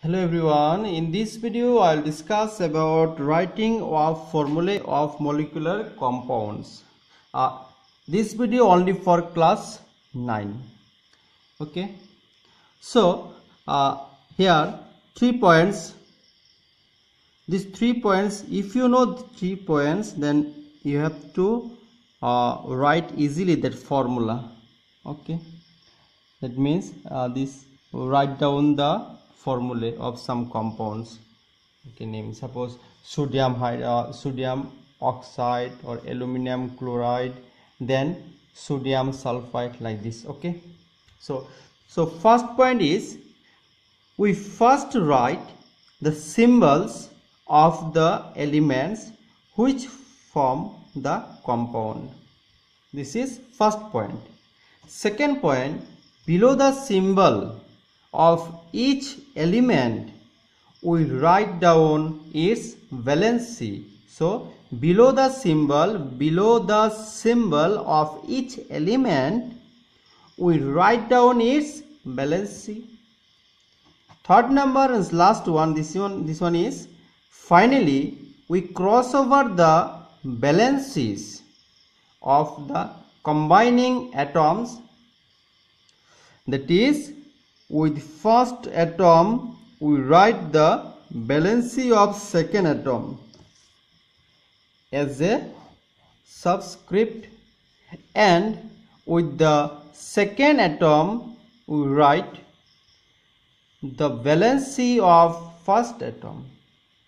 Hello everyone, in this video I'll discuss about writing of formulae of molecular compounds. This video only for class 9. Okay, so here 3 points. These 3 points, if you know the 3 points, then you have to write easily that formula. Okay, that means write down the formulae of some compounds. Okay, name suppose sodium oxide or aluminum chloride, then sodium sulfide, like this. Okay, so first point is we first write the symbols of the elements which form the compound. This is first point. Second point, below the symbol of each element we write down its valency. So below the symbol of each element we write down its valency. Third number is last one. This one is finally we cross over the valencies of the combining atoms. That is, with first atom we write the valency of second atom as a subscript, and with the second atom we write the valency of first atom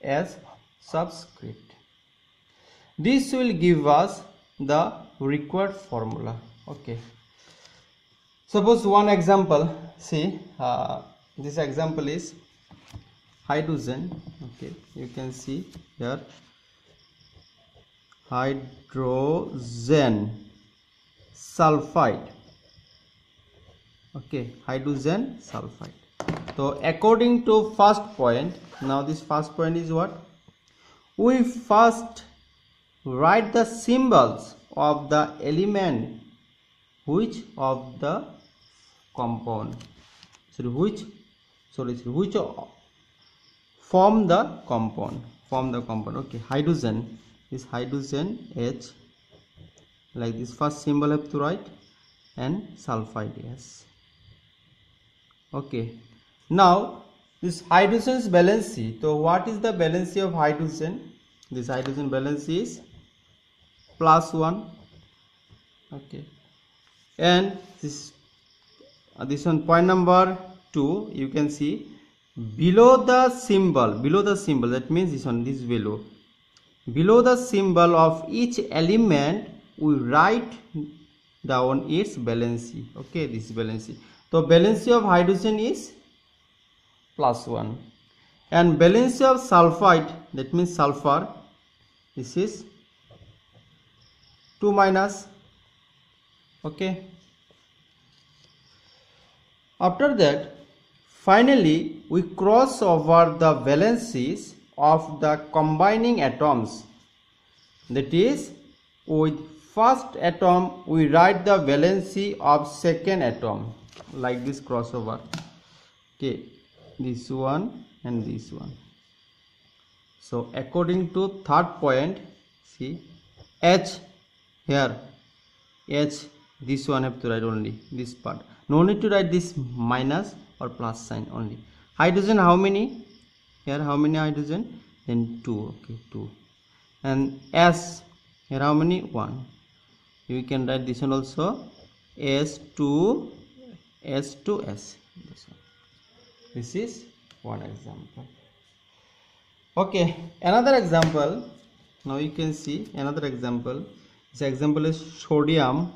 as subscript. This will give us the required formula. Okay, suppose one example. See, this example is hydrogen. Okay, you can see here hydrogen sulfide. Okay, hydrogen sulfide. So according to first point, now this first point is what? We first write the symbols of the element which of the compound, which form the compound. Okay, hydrogen is hydrogen H, like this. First symbol have to write, and sulfide S. Okay, now this hydrogen's valency. So what is the valency of hydrogen? This hydrogen valency is +1. Okay, and this one, point number 2, you can see below the symbol, that means this value, below the symbol of each element we write down its valency. Okay, this valency. So valency of hydrogen is +1, and valency of sulfide, that means sulfur, this is 2-. Okay, after that finally we cross over the valencies of the combining atoms. That is, with first atom we write the valency of second atom, like this crossover. Okay, this one and this one. So according to third point, see H, here H, this one have to write only this part, no need to write this minus or plus sign only. Hydrogen, how many? Here how many hydrogen? Then 2. Okay, 2. And S, here how many? 1. You can write this one also, S2 S. This is one example. Okay, another example. Now you can see another example. This example is sodium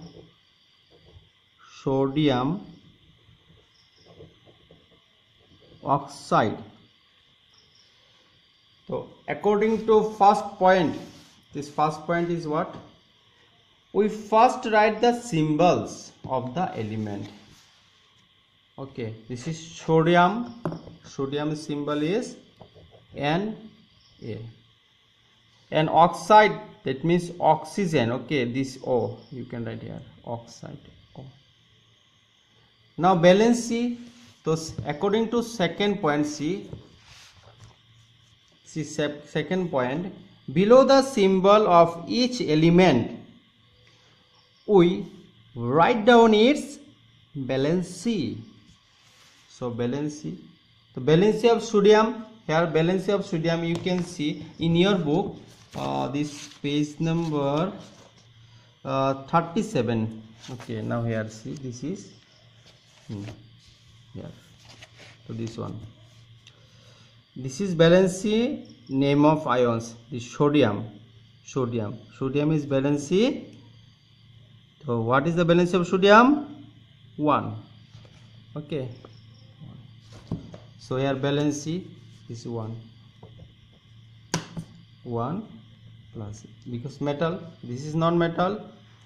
oxide. So according to first point, this first point is what? We first write the symbols of the element. Okay, this is sodium symbol is Na, and oxide, that means oxygen. Okay, this O you can write here, oxide O. Now valency, so according to second point, see see second point, below the symbol of each element we write down its valency. So valency, the valency of sodium, here valency of sodium you can see in your book, this page number 37. Okay, now here see, this is here, so this one, this is valency name of ions. This sodium is valency. So what is the valency of sodium? 1. Okay, so here valency is 1 plus, because metal, this is non-metal.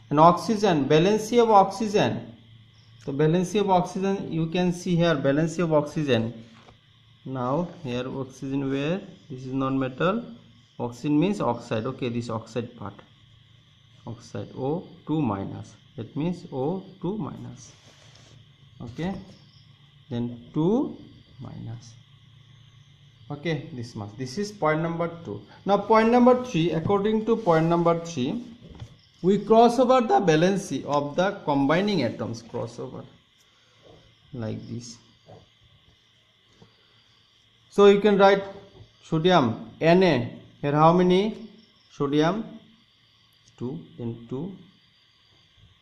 And oxygen, valency of oxygen, so valency of oxygen you can see here, valency of oxygen. Now here oxygen, where this is non-metal, oxygen means oxide. Okay, this oxide part, oxide, O2 minus, that means O2 minus. Okay, then 2 minus. Okay, this much. This is point number 2. Now point number 3, according to point number 3, we cross over the valency of the combining atoms, crossover like this. So you can write sodium Na, here how many sodium? 2, then 2,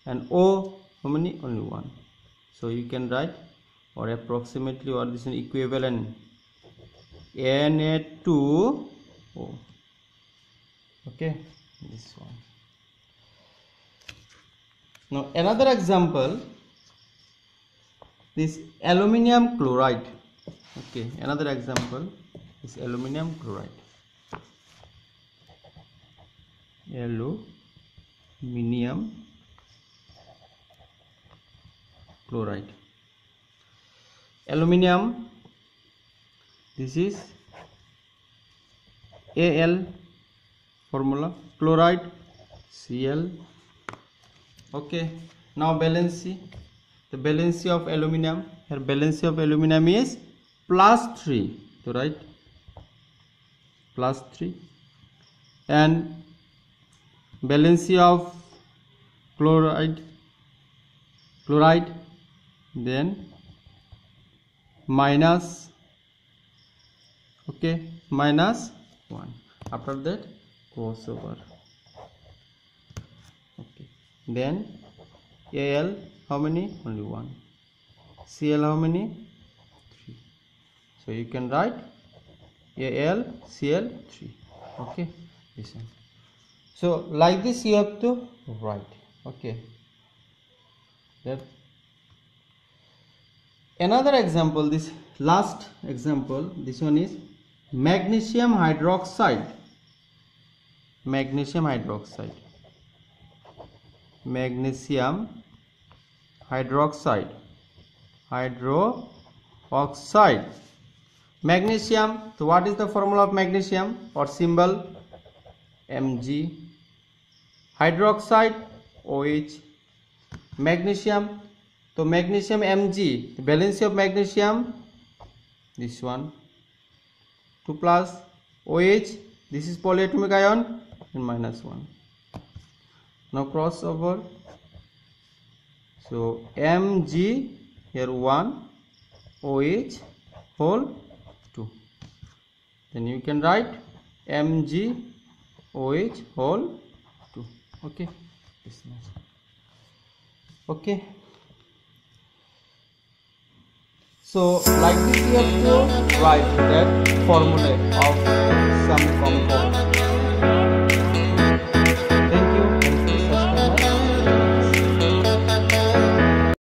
and O how many? Only 1. So you can write, or approximately, or this is equivalent, Na2O. Okay, this one. Now another example, this aluminum chloride. Okay, another example is aluminum chloride. Aluminum chloride. Aluminum, this is Al formula, chloride Cl. Okay, now valency, the valency of aluminum, here valency of aluminum is +3, so right, +3, and valency of chloride, then minus, okay, -1. After that crossover. Okay, then Al how many? Only 1. Cl how many? 3. So you can write AlCl3. Okay, this one. So like this you have to write. Okay, that. Another example, this last example, this one is magnesium hydroxide. Magnesium hydroxide. Magnesium hydroxide. Hydroxide. Magnesium. So what is the formula of magnesium or symbol? Mg. Hydroxide OH. Magnesium. So magnesium Mg. The valency of magnesium, this one, 2 plus OH. This is polyatomic ion, and -1. Now crossover. So Mg here 1, OH whole 2. Then you can write Mg OH whole 2. Okay, this much. Okay. So like this you have to write that formula of some compound.